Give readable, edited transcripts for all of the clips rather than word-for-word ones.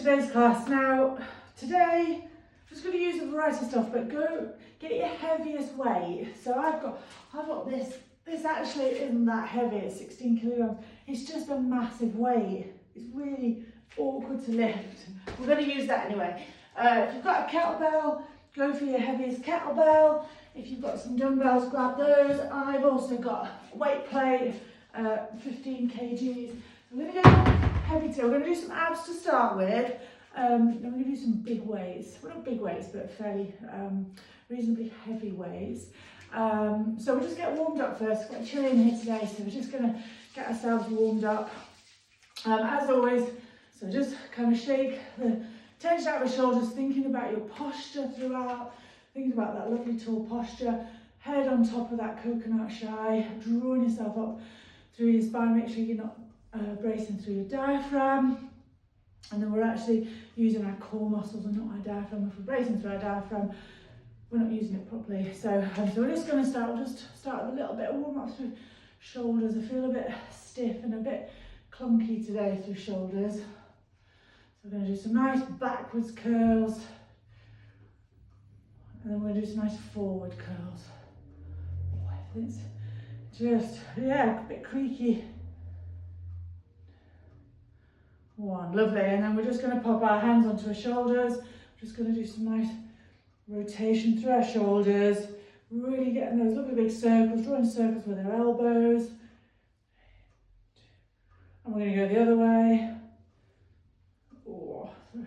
today's class. Now, today, I'm just going to use a variety of stuff, but go get your heaviest weight. So I've got this actually isn't that heavy, it's 16 kilograms. It's just a massive weight. It's really awkward to lift. We're going to use that anyway. If you've got a kettlebell, go for your heaviest kettlebell. If you've got some dumbbells, grab those. I've also got a weight plate, 15 kgs. We're going to go heavy today. We're going to do some abs to start with. Then we're going to do some big weights. Well, not big weights, but fairly reasonably heavy weights. So we'll just get warmed up first. It's quite chilly in here today, so we're just going to get ourselves warmed up. As always, so just kind of shake the tension out of the shoulders, thinking about your posture throughout, thinking about that lovely tall posture, head on top of that coconut shy, drawing yourself up through your spine. Make sure you're not bracing through your diaphragm. And then we're actually using our core muscles and not our diaphragm. If we're bracing through our diaphragm, we're not using it properly. So we're just going to start. We'll just start with a little bit of warm up through shoulders. I feel a bit stiff and a bit clunky today through shoulders. So we're going to do some nice backwards curls. And then we're going to do some nice forward curls. Oh, everything's just, a bit creaky. One, lovely. And then we're just going to pop our hands onto our shoulders. We're just going to do some nice rotation through our shoulders. Really getting those lovely big circles, drawing circles with our elbows. And we're going to go the other way. 4, 3.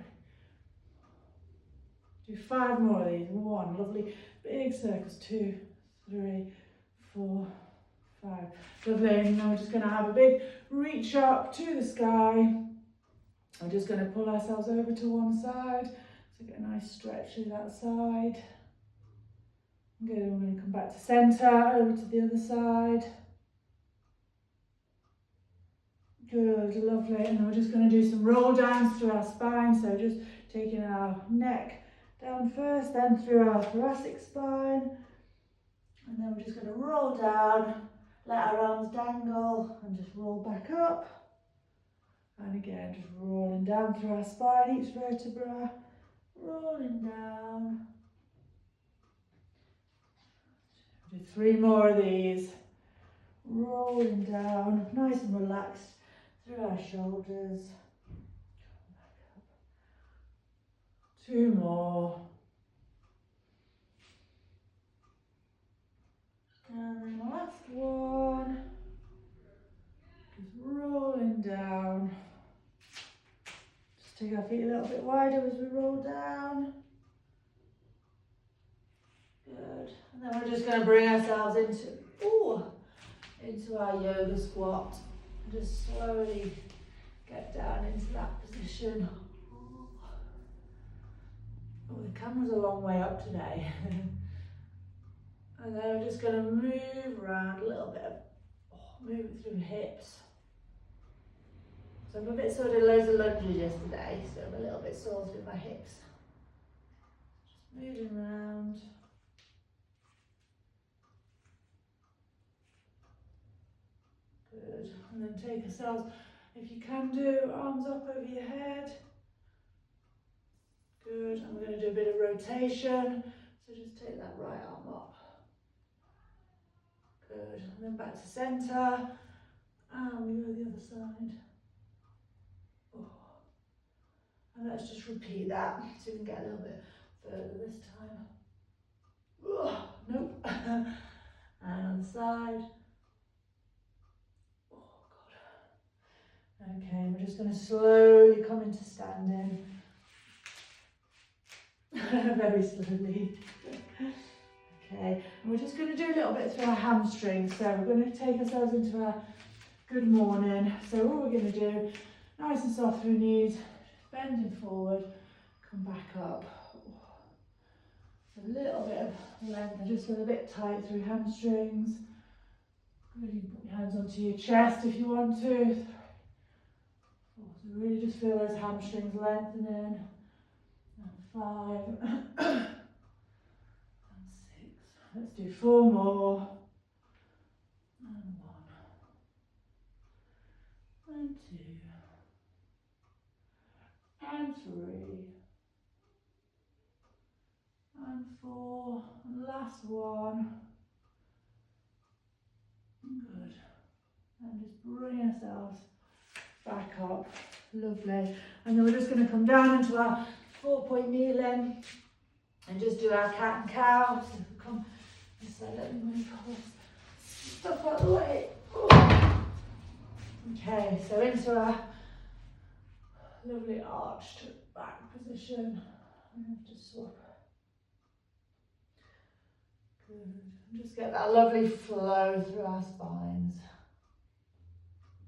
Do 5 more of these. 1, lovely big circles. 2, 3, 4, 5. Lovely. And now we're just going to have a big reach up to the sky. We're just going to pull ourselves over to one side. So get a nice stretch through that side. Good. We're going to come back to centre, over to the other side. Good, lovely. And then we're just going to do some roll downs through our spine. So just taking our neck down first, then through our thoracic spine. And then we're just going to roll down, let our arms dangle, and just roll back up. And again, just rolling down through our spine, each vertebra, rolling down. Do 3 more of these. Rolling down, nice and relaxed through our shoulders. 2 more. And then the last one. Just rolling down. Just take our feet a little bit wider as we roll down. Good. And then we're just going to bring ourselves into our yoga squat. And just slowly get down into that position. Oh, the camera's a long way up today. And then we're just going to move around a little bit, move it through hips. So I'm a bit sore, did loads of lunges yesterday, so I'm a little bit sore through my hips. Just moving around. Good. And then take ourselves, if you can do, arms up over your head. Good. And we're going to do a bit of rotation. So just take that right arm up. Good. And then back to centre. And we go the other side. And let's just repeat that so we can get a little bit further this time. Nope. And on the side. Oh God. Okay, we're just going to slowly come into standing. Very slowly. Okay, and we're just going to do a little bit through our hamstrings. So we're going to take ourselves into our good morning. So what we're going to do, nice and soft through knees. Bending forward, come back up. A little bit of length, I just feel a bit tight through hamstrings. Really put your hands onto your chest if you want to. So really just feel those hamstrings lengthening. And 5 and 6. Let's do 4 more. And 1 and 2. and 3 and 4, and last one. Good. And just bring ourselves back up. Lovely. And then we're just going to come down into our 4-point kneeling and just do our cat and cow. So if we come this way, let me move all this stuff out of the way. Okay, so into our lovely arched back position. I'm going to just swap. Good. And just get that lovely flow through our spines.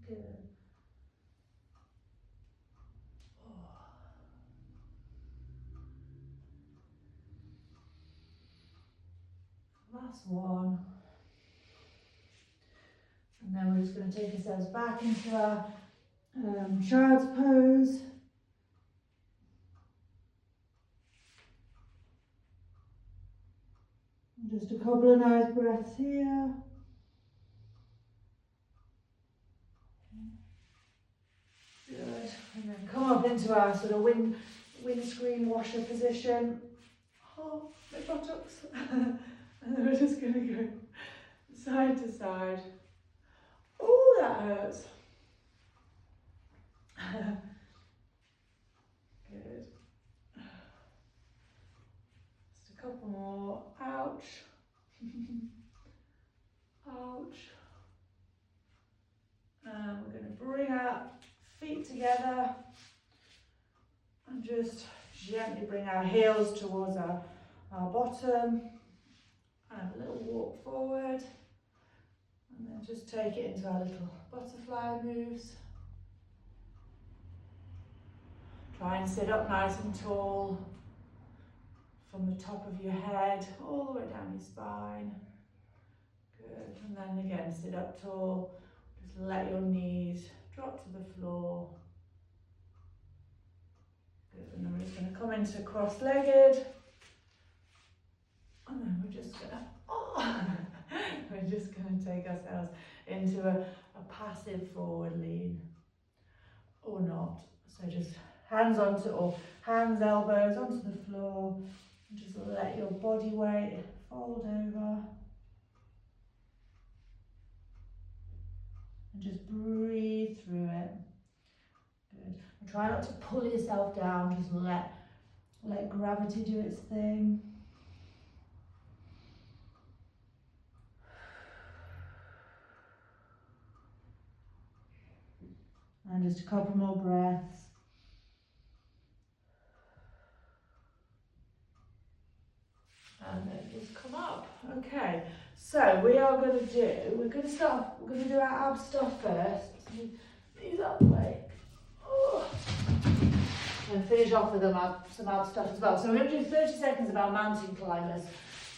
Good. Last one. And then we're just going to take ourselves back into our child's pose. And just a couple of nice breaths here. Good. And then come up into our sort of windscreen washer position. Oh, my buttocks. And then we're just going to go side to side. Oh, that hurts. Good. Just a couple more. Ouch. Ouch. And we're going to bring our feet together and just gently bring our heels towards our bottom. And a little walk forward. And then just take it into our little butterfly moves. Try and sit up nice and tall from the top of your head all the way down your spine. Good. And then again, sit up tall. Just let your knees drop to the floor. Good. And then we're just going to come into cross-legged. And then we're just going to we're just going to take ourselves into a passive forward lean, or not. So just hands onto, or hands, elbows onto the floor, and just let your body weight fold over. And just breathe through it. Good. And try not to pull yourself down, just let gravity do its thing. And just a couple more breaths. And then just come up. Okay, so we're going to do our ab stuff first. These out the way. Oh. And finish off with some ab stuff as well. So we're going to do 30 seconds of our mountain climbers.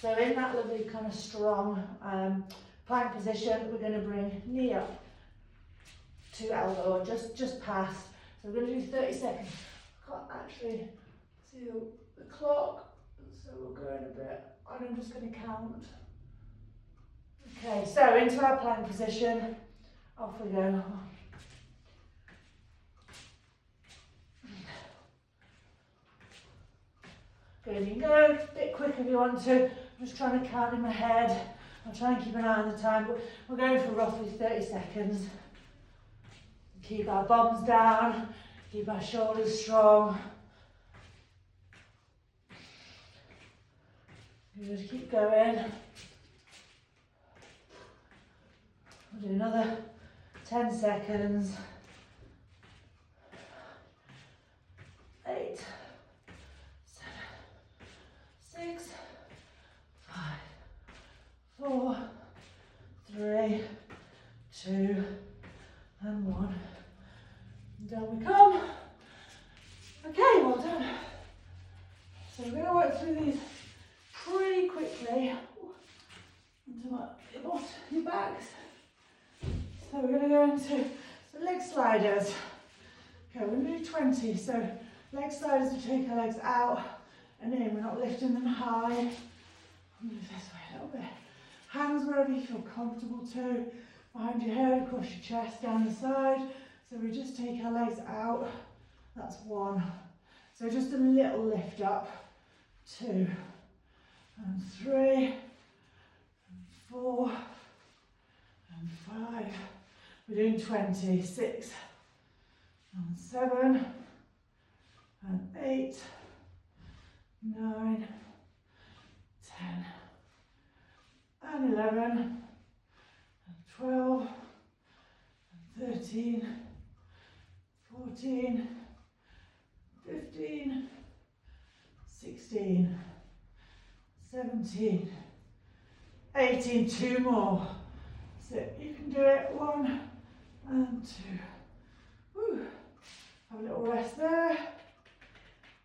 So in that lovely kind of strong plank position, we're going to bring knee up to elbow, or just past. So we're going to do 30 seconds. I can't actually see the clock, so we'll go in a bit, and I'm just going to count. Okay, so into our plank position, off we go. Good, you can go a bit quick if you want to. I'm just trying to count in my head. I'll try and keep an eye on the time, but we're going for roughly 30 seconds. Keep our bums down, keep our shoulders strong. You just keep going. We'll do another 10 seconds. 8, 7, 6, 5, 4, 3, 2, and 1. Down we come. Okay, well done. So we're going to work through these pretty quickly into your backs. So we're going to go into the leg sliders. Okay, we're going to do 20. So leg sliders, we take our legs out and in. We're not lifting them high. Move this way a little bit. Hands wherever you feel comfortable to. Behind your head, across your chest, down the side. So we just take our legs out. That's 1. So just a little lift up. 2 and 3 and 4 and 5. We're doing 20. 6 and 7 and 8, 9, 10 and 11 and 12 and 13, 14, 15, 16, 17, 18, 2 more. So you can do it, 1 and 2. Woo. Have a little rest there.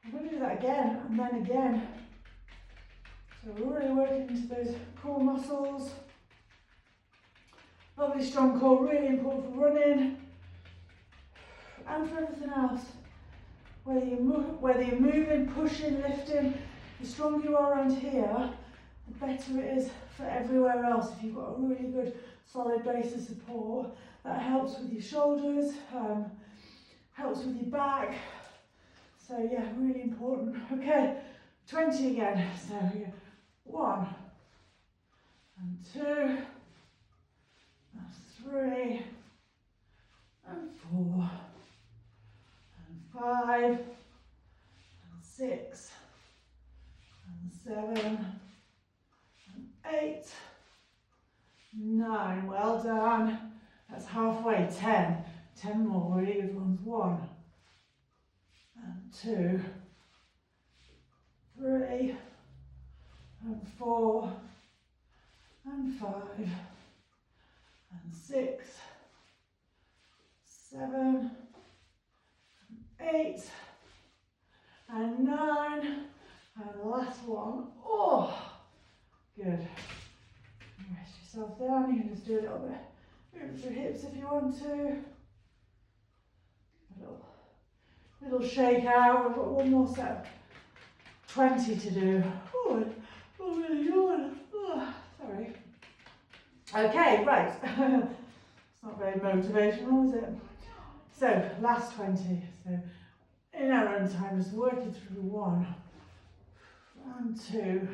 I'm going to do that again and then again. So we're really working into those core muscles. Lovely strong core, really important for running and for everything else. Whether you're moving, pushing, lifting, the stronger you are around here, the better it is for everywhere else. If you've got a really good solid base of support, that helps with your shoulders, helps with your back. So yeah, really important. Okay, 20 again. So yeah, 1 and 2 and 3 and 4 and 5 and 6 and 7 and 8, 9. Well done. That's halfway. 10. 10 more. Really good ones. 1 and 2, 3 and 4 and 5 and 6, 7 and 8 and 9, and the last one. Oh, good. Rest yourself down. You can just do a little bit. Move your hips if you want to. A little shake out. We've got one more set of 20 to do. Oh, really yawn. Oh, sorry. Okay, right. It's not very motivational, is it? So, last 20. So, in our own time, just working through 1 and 2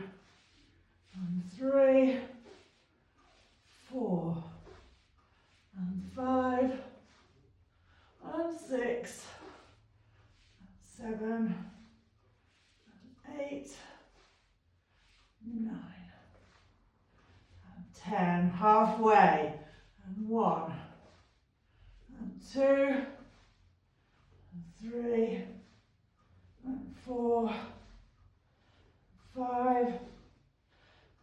and 3, 4 and 5 and 6 and 7 and 8, 9 and 10. Halfway. And 1 and 2 and 3 and 4, 5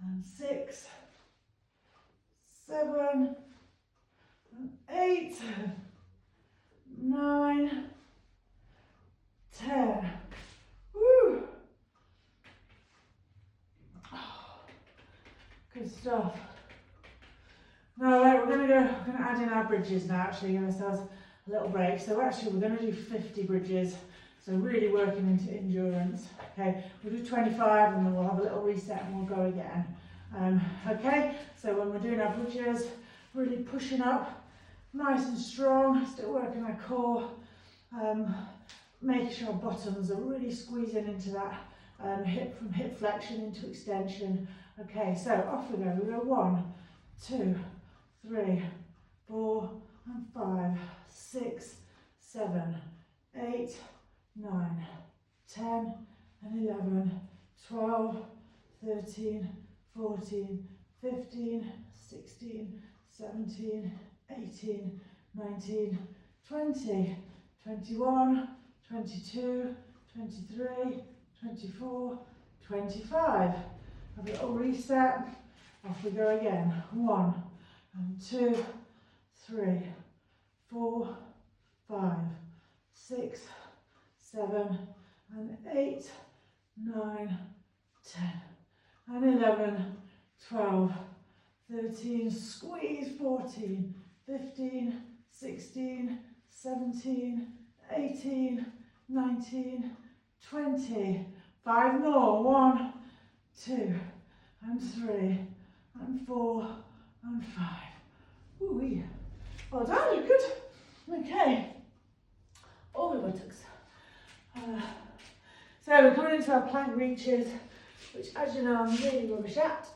and 6, 7 and 8, 9, 10. Woo! Good stuff. Now, we're going to add in our bridges now, actually, give ourselves a little break. So actually, we're going to do 50 bridges. So really working into endurance. Okay, we'll do 25 and then we'll have a little reset and we'll go again. Okay, so when we're doing our bridges, really pushing up, nice and strong, still working our core, making sure our bottoms are really squeezing into that hip, from hip flexion into extension. Okay, so off we go. We go 1, 2, 3, 4 and 5, 6, 7, 8, 9, 10 and 11, 12, 13, 14, 15, 16, 17, 18, 19, 20, 21, 22, 23, 24, 25. Have a little reset. Off we go again. 1 and 2, 3, 4, 5, 6, 7 and 8, 9, 10 and 11, 12, 13, squeeze, 14, 15, 16, 17, 18, 19, 20. 5 more. 1, 2 and 3 and 4 and 5. Ooh-wee. Well done, good. Okay. All the buttocks. So we're coming into our plank reaches, which as you know I'm really rubbish at.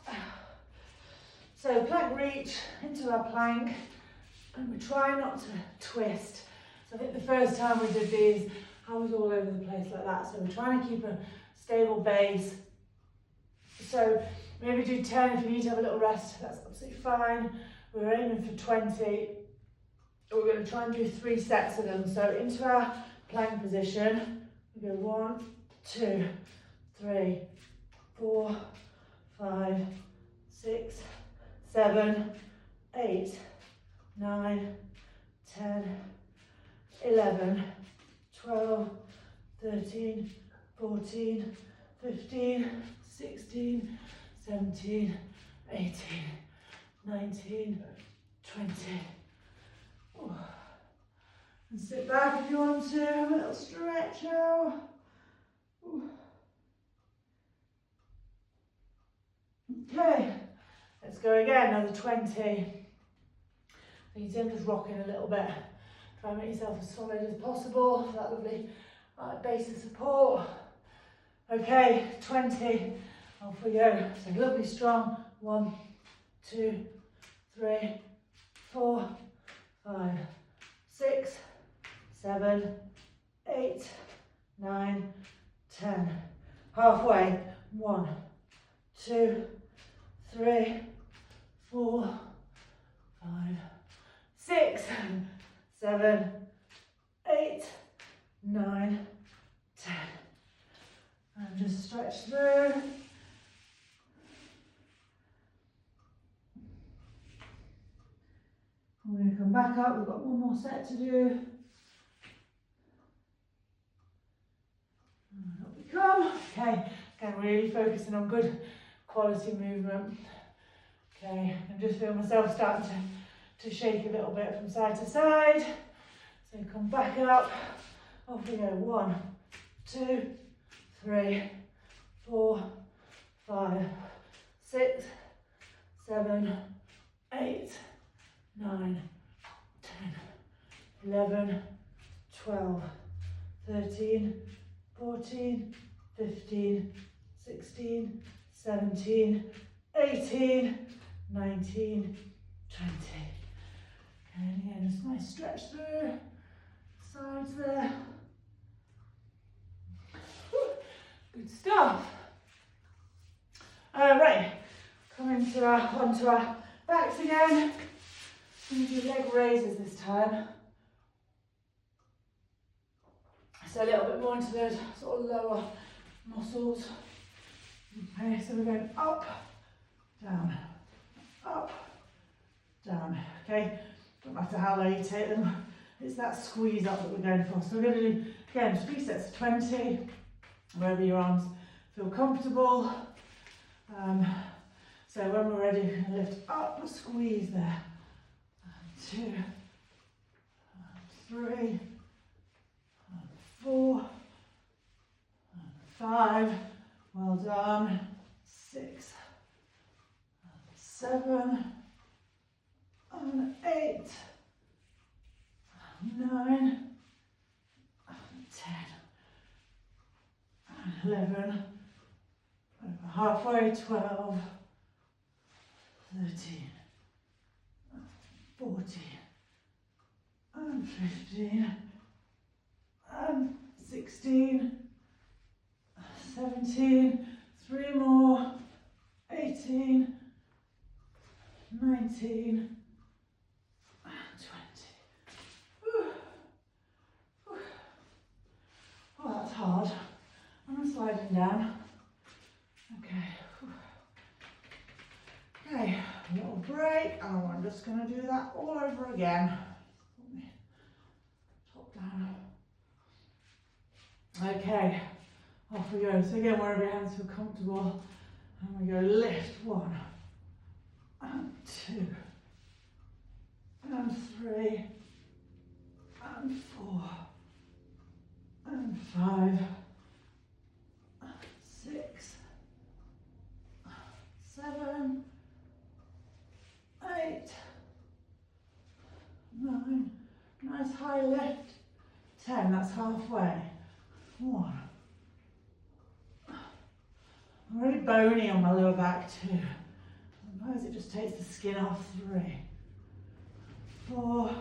So plank reach into our plank, and we try not to twist. So I think the first time we did these, I was all over the place like that. So we're trying to keep a stable base. So maybe do 10 if you need to have a little rest, that's absolutely fine. We're aiming for 20. We're going to try and do 3 sets of them. So into our plank position, we go 1, 2, 3, 4, 5, 6, 7, 8, 9, 10, 11, 12, 13, 14, 15, 16, 17, 18, 19, 20. Ooh. And sit back if you want to, have a little stretch now. Ooh. Okay, let's go again, another 20. So you can just rock in a little bit. Try and make yourself as solid as possible, that lovely base of support. Okay, 20, off we go. So lovely strong, 1, 2, 3, 4, 5, 6, 7, 8, 9, 10. Halfway, 1, 2, 3, 4, 5, 6, 7, 8, 9, 10. And just stretch through. We're going to come back up, we've got one more set to do. And up we come. Okay, again, really focusing on good quality movement. Okay, I just feel myself starting to shake a little bit from side to side. So come back up, off we go, 1, 2, 3, 4, 5, 6, 7, 8, 9, 10, 11, 12, 13, 14, 15, 16, 17, 18, 19, 20. And again, just nice stretch through, sides there. Good stuff. Right, coming onto our backs again. I'm going to do leg raises this time. So a little bit more into those sort of lower muscles. Okay, so we're going up, down, up, down. Okay, don't matter how low you take them, it's that squeeze up that we're going for. So we're going to do, again, 3 sets of 20, wherever your arms feel comfortable. So when we're ready, we're going to lift up, squeeze there. 2, 3, 4, 5, well done, 6, 7, and 8, 9, 10, and 11, over halfway, 12, 13, 14, and 15, and 16, 17, 3 more, 18, 19, and 20. Whew. Whew. Oh, that's hard. I'm sliding down. Okay. Whew. Okay, a little break, and I'm just going to do that all over again. Put me top down. Okay, off we go. So again, wherever your hands feel comfortable, and we go lift 1, and 2, and 3, and 4, and 5, 6, 7, 8, 9, nice high lift, 10, that's halfway, 1, really bony on my lower back too. Sometimes it just takes the skin off. 3, 4,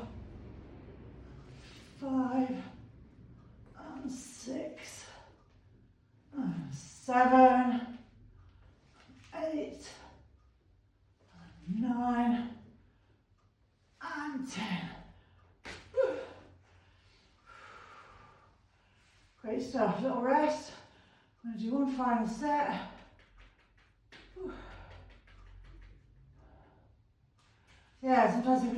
5, and 6, and 7, 8, 9, and 10. Great stuff. Little rest. I'm going to do one final set. Yeah, sometimes if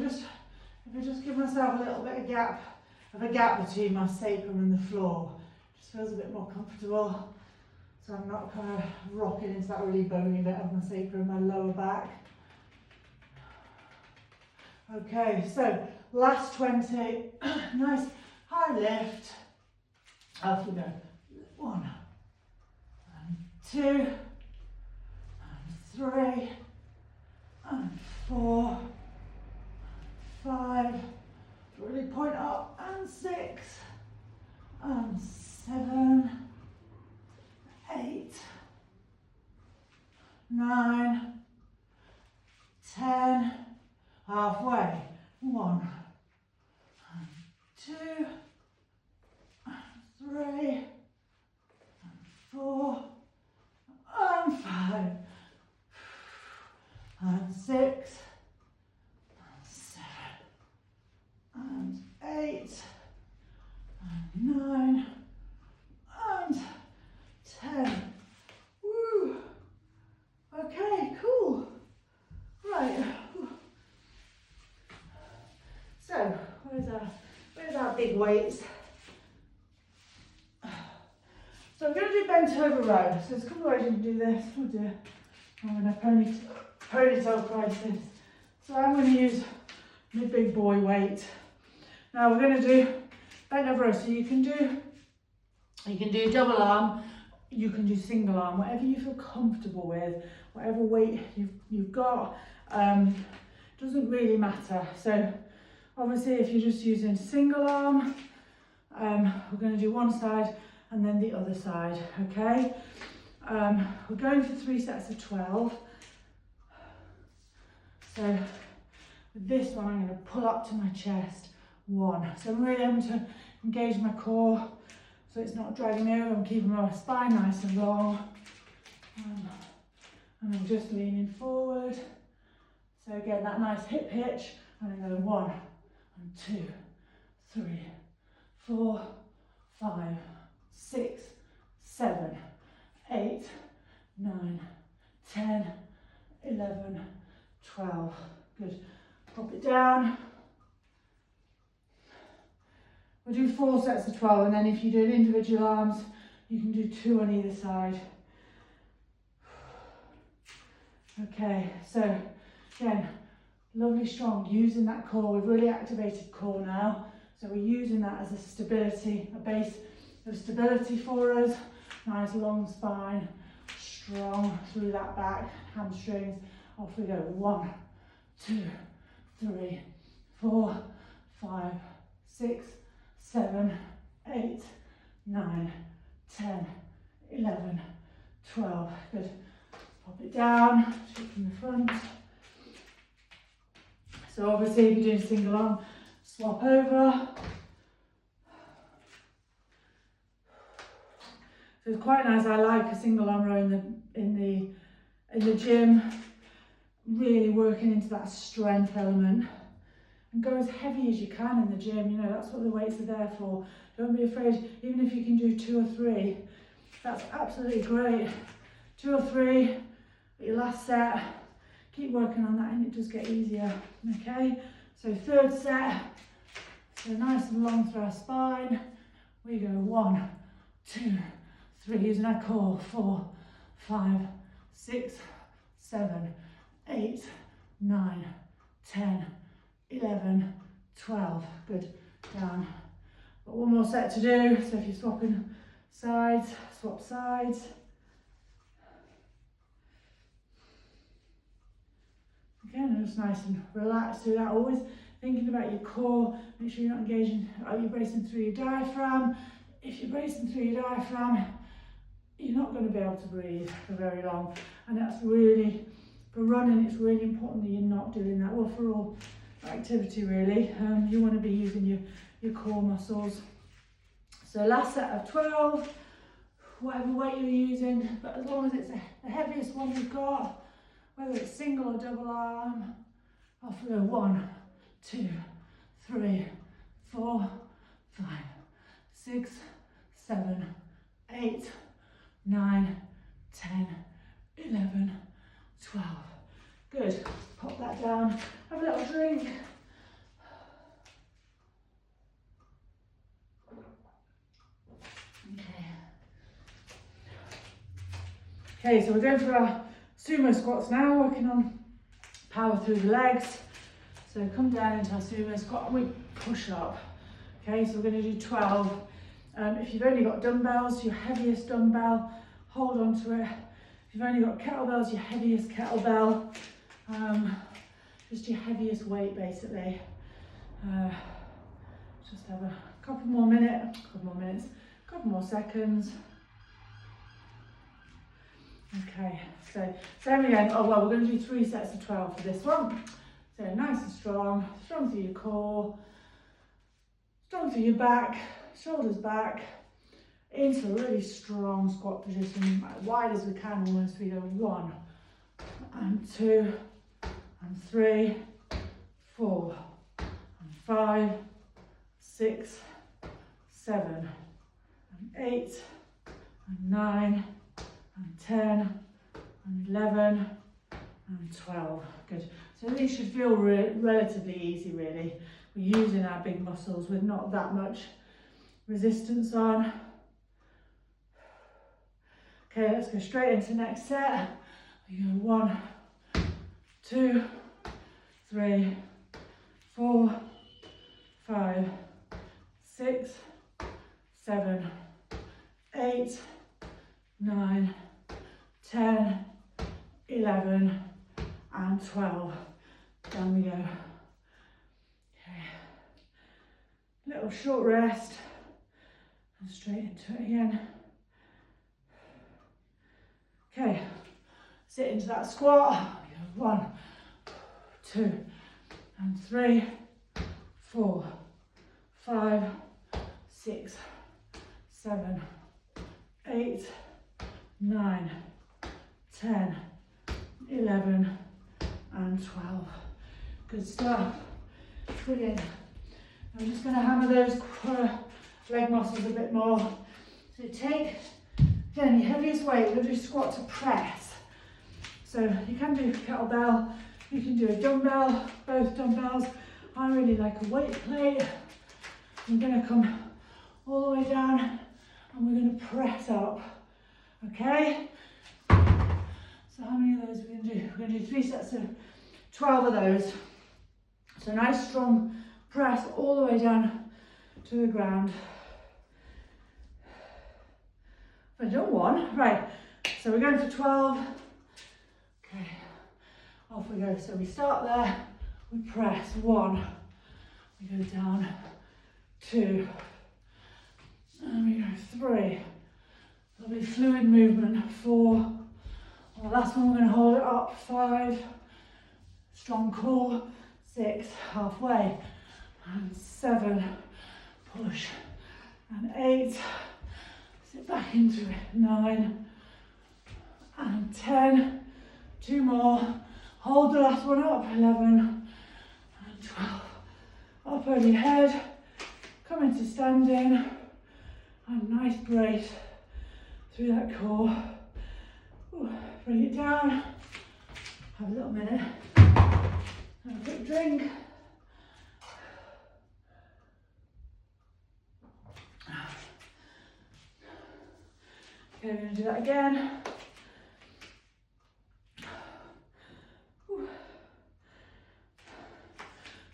I just give myself a little bit of a gap between my sacrum and the floor, it just feels a bit more comfortable. So I'm not kind of rocking into that really bony bit of my sacrum, my lower back. Okay, so last 20, nice high lift. Off we go. 1, and 2, and 3, and 4, 5, really point up, and 6, and 7, 8, 9, 10, halfway, 1, and 2, and 3, and 4, and 5, and 6, and 7, and 8, and 9, and 10. Woo. Okay, cool. Right. So, where's our big weights? So I'm going to do bent over row. So there's a couple of ways you can do this. Oh dear, I'm in a ponytail crisis. So I'm going to use my big boy weight. Now we're going to do bent over row. So you can do double arm, you can do single arm, whatever you feel comfortable with, whatever weight you've got, doesn't really matter. So obviously if you're just using single arm, we're going to do one side and then the other side, okay? We're going for 3 sets of 12. So with this one, I'm going to pull up to my chest, 1. So I'm really able to engage my core, so it's not dragging me over. I'm keeping my spine nice and long. And I'm just leaning forward. So again, that nice hip hitch, and then go 1, and 2, 3, 4, 5, 6, 7, 8, 9, 10, 11, 12. Good. Pop it down. We'll do 4 sets of 12, and then if you do individual arms, you can do 2 on either side. Okay, so again, lovely strong, using that core. We've really activated core now, so we're using that as a stability, a base of stability for us. Nice long spine, strong through that back, hamstrings. Off we go. 1, 2, 3, 4, 5, 6, 7, 8, 9, 10, 11, 12. Good. Pop it down, shoot from the front. So obviously if you're doing single arm, swap over. So it's quite nice. I like a single arm row in the gym, really working into that strength element. And go as heavy as you can in the gym, you know, that's what the weights are there for. Don't be afraid, even if you can do 2 or 3, that's absolutely great. 2 or 3, your last set, keep working on that and it does get easier, okay? So 3rd set, so nice and long through our spine. We go 1, 2, 3, using our core, 4, 5, 6, 7, 8, 9, 10, 11, 12. Good. Down. Got one more set to do. So if you're swapping sides, swap sides. Again, just nice and relaxed through that. Always thinking about your core. Make sure you're not engaging. Are you bracing through your diaphragm? If you're bracing through your diaphragm, you're not going to be able to breathe for very long. And that's really, for running, it's really important that you're not doing that. Well, for all activity really, you want to be using your core muscles. So last set of 12, whatever weight you're using, but as long as it's the heaviest one you've got, whether it's single or double arm, off we go. 1, 2, 3, 4, 5, 6, 7, 8, 9, 10, 11, 12. Good. Pop that down. Have a little drink. Okay, so we're going for our sumo squats now, working on power through the legs. So come down into our sumo squat and we push up. Okay, so we're going to do 12. If you've only got dumbbells, your heaviest dumbbell, hold on to it. If you've only got kettlebells, your heaviest kettlebell. Just your heaviest weight basically. Just have a couple more seconds. Okay, so same again. Oh well, we're going to do 3 sets of 12 for this one. So nice and strong through your core, strong through your back, shoulders back, into a really strong squat position, as wide as we can almost. We go 1 and 2 and 3, 4 and 5, 6, 7 and 8 and 9 and 10 and 11 and 12. Good. So these should feel relatively easy really. We're using our big muscles with not that much resistance on. Okay, let's go straight into the next set. We go 1, 2, 3, 4, 5, 6, 7, 8, 9, 10, 11 and 12. Down we go. Okay. Little short rest and straight into it again. Okay, sit into that squat. 1, 2 and 3, 4, 5, 6, 7, 8, 9, 10, 11 and 12. Good stuff. Brilliant. I'm just going to hammer those leg muscles a bit more. So take, again, your heaviest weight. We're going to do squat to press. So you can do kettlebell, you can do a dumbbell, both dumbbells. I really like a weight plate. I'm going to come all the way down and we're going to press up. Okay? So how many of those are we going to do? We're going to do 3 sets of 12 of those. So nice strong press all the way down to the ground. I've done 1. Right, so we're going for 12. Okay, off we go. So we start there, we press 1, we go down 2, and we go 3. Lovely fluid movement. 4. The last one we're going to hold it up. 5. Strong core. 6. Halfway. And 7. Push. And 8. Sit back into it. 9. And 10. 2 more. Hold the last one up. 11. And 12. Up over your head. Come into standing. And nice brace through that core. Ooh, bring it down. Have a little minute. Have a quick drink. Okay, we're going to do that again. Ooh.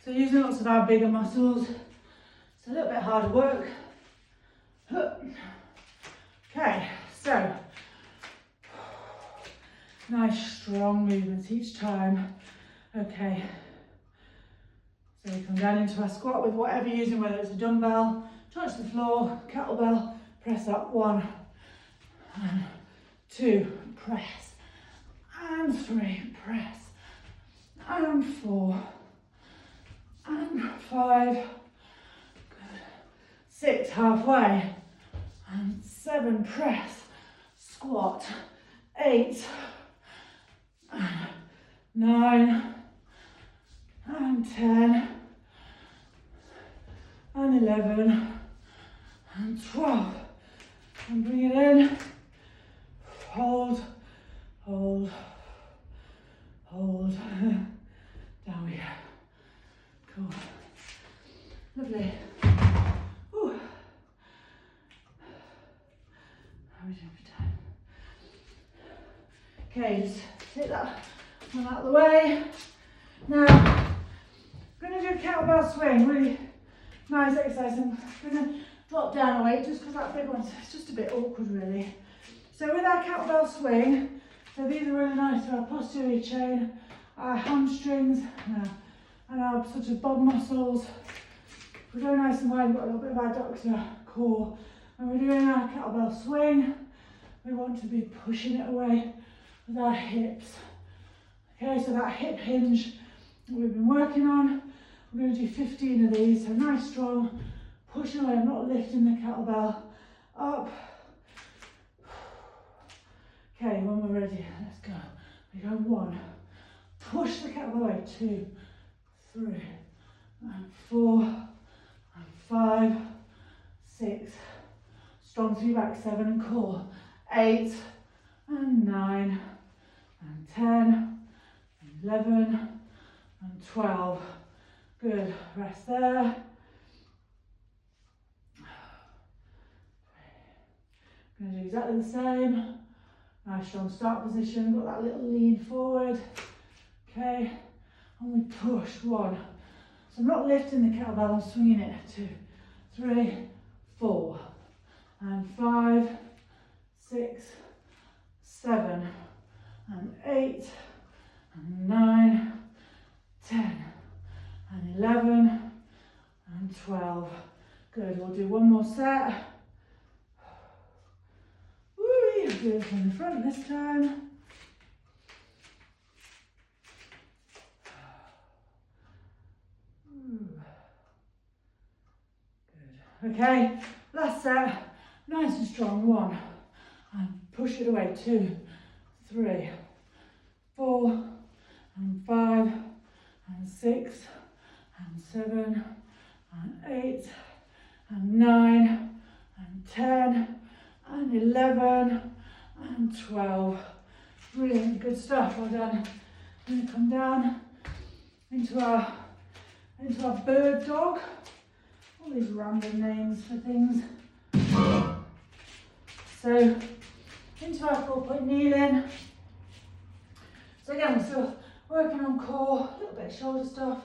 So using lots of our bigger muscles. It's a little bit harder work. Okay, so nice strong movements each time. Okay, so we come down into our squat with whatever you're using, whether it's a dumbbell, touch the floor, kettlebell, press up. 1 and 2, press, and 3, press, and 4, and 5, good, 6, halfway, and 7, press, squat, 8, and 9, and 10, and 11, and 12, and bring it in, hold, hold, hold, down we go, cool, lovely, ooh. How are we doing for time? Okay, just take that one out of the way. Now, I'm going to do a kettlebell swing, really nice exercise. I'm going to drop down a weight just because that big one's it's just a bit awkward really. So with our kettlebell swing, so these are really nice for our posterior chain, our hamstrings, and our sort of bottom muscles. We're going nice and wide, we've got a little bit of adductor core. And we're doing our kettlebell swing. We want to be pushing it away with our hips. Okay, so that hip hinge that we've been working on, we're going to do 15 of these, so nice strong, pushing away, I'm not lifting the kettlebell up. Okay, when we're ready, let's go. We go 1, push the kettlebell away, 2, 3, and 4, and 5, 6, strong through back, 7 and core, 8, and 9, and 10, and 11, and 12. Good, rest there. Going to do exactly the same. Nice strong start position, got that little lean forward. Okay, and we push 1. So I'm not lifting the kettlebell, I'm swinging it. 2, 3, 4, and 5, 6, 7, and 8, and 9, 10, and 11, and 12. Good, we'll do one more set. Woo, do it from the front this time. Good. Okay, last set. Nice and strong. 1, and push it away. 2, 3, 4, and 5, and 6, and 7, and 8, and 9, and 10, and 11, and 12. Brilliant, good stuff, well done. I'm going to come down into our bird dog. All these random names for things. So, into our 4-point kneel-in. So again, we're still working on core, a little bit of shoulder stuff.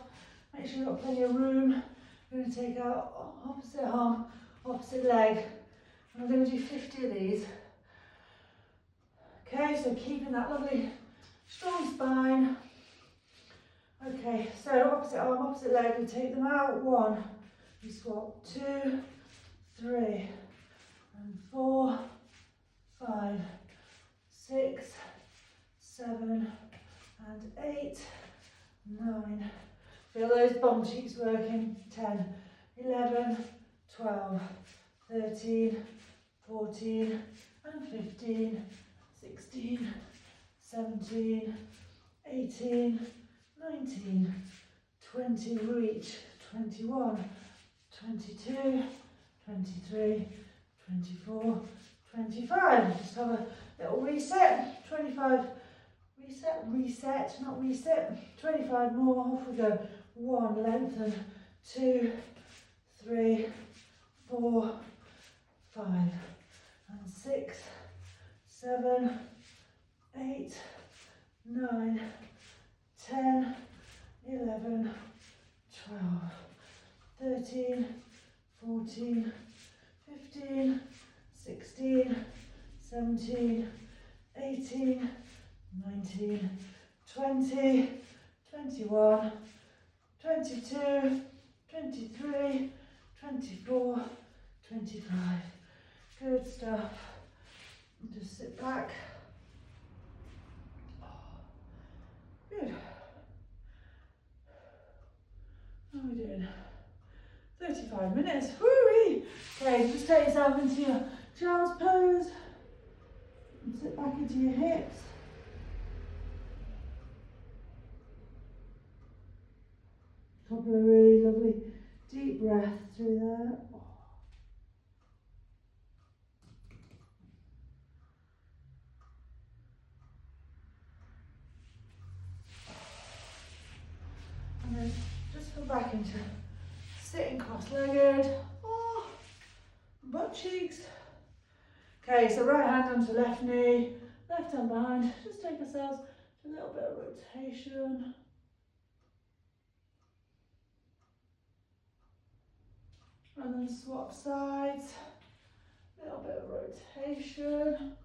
Make sure you've got plenty of room. We're going to take out opposite arm, opposite leg. And we're going to do 50 of these. Okay, so keeping that lovely strong spine. Okay, so opposite arm, opposite leg, we take them out. 1, we squat. 2, 3, and 4, 5, 6, 7, and 8, 9. Feel those bum cheeks working. 10, 11, 12, 13, 14, and 15, 16, 17, 18, 19, 20, reach, 21, 22, 23, 24, 25. Just have a little reset. 25, reset, not reset. 25 more, off we go. 1, lengthen. 2, 3, 4, 5, and 6, 7, 8, 9, 10, 11, 12, 13, 14, 15, 16, 17, 18, 19, 20, 21, 22, 23, 24, 25. Good stuff. Just back. Good. How are we doing? 35 minutes. Woo-wee. Okay, just take yourself into your child's pose. And sit back into your hips. Couple of really lovely deep breaths through there. And then just go back into sitting cross-legged. Oh, butt cheeks. Okay, so right hand onto left knee, left hand behind. Just take ourselves to a little bit of rotation. And then swap sides. A little bit of rotation.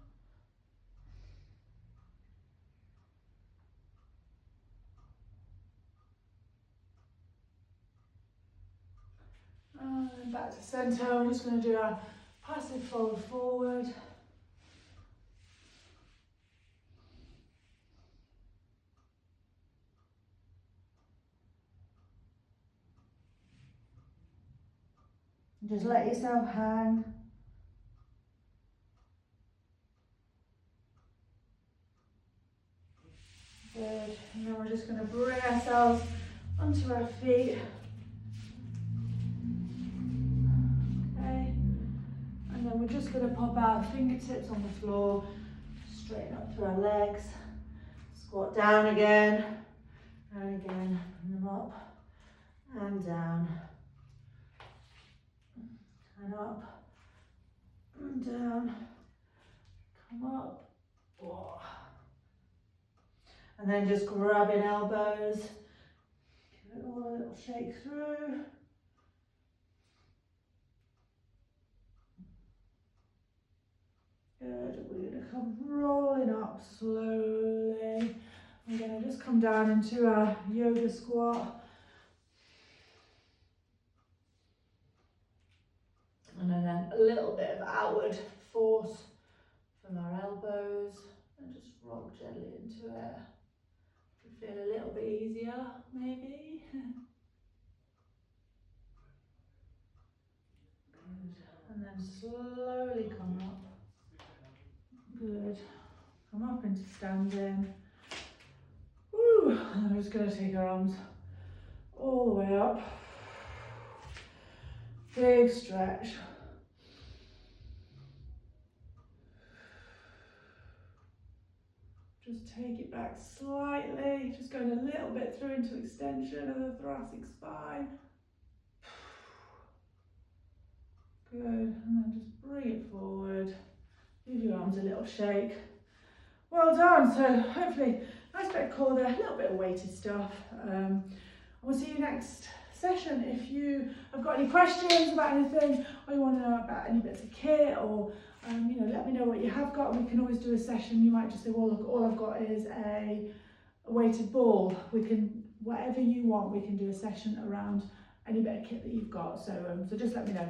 And then back to centre. We're just going to do our passive fold forward. Just let yourself hang. Good. And then we're just going to bring ourselves onto our feet. Okay. And then we're just going to pop our fingertips on the floor, straighten up through our legs. Squat down again, and again. Bring them up and down. And up and down. Come up. Oh. And then just grabbing elbows. Give it all a little shake through. Good. We're going to come rolling up slowly. We're going to just come down into our yoga squat. And then a little bit of outward force from our elbows. And just rock gently into it. Feel a little bit easier, maybe. Good. And then slowly come up. Good. Come up into standing. Woo. And then we're just going to take our arms all the way up. Big stretch. Just take it back slightly, just going a little bit through into extension of the thoracic spine. Good, and then just bring it forward. Give your arms a little shake. Well done, so hopefully nice bit of core there, a little bit of weighted stuff. We'll see you next session. If you have got any questions about anything, or you want to know about any bits of kit, or let me know what you have got, and we can always do a session. You might just say, well, look, all I've got is a weighted ball. We can, whatever you want, we can do a session around any bit of kit that you've got. So just let me know.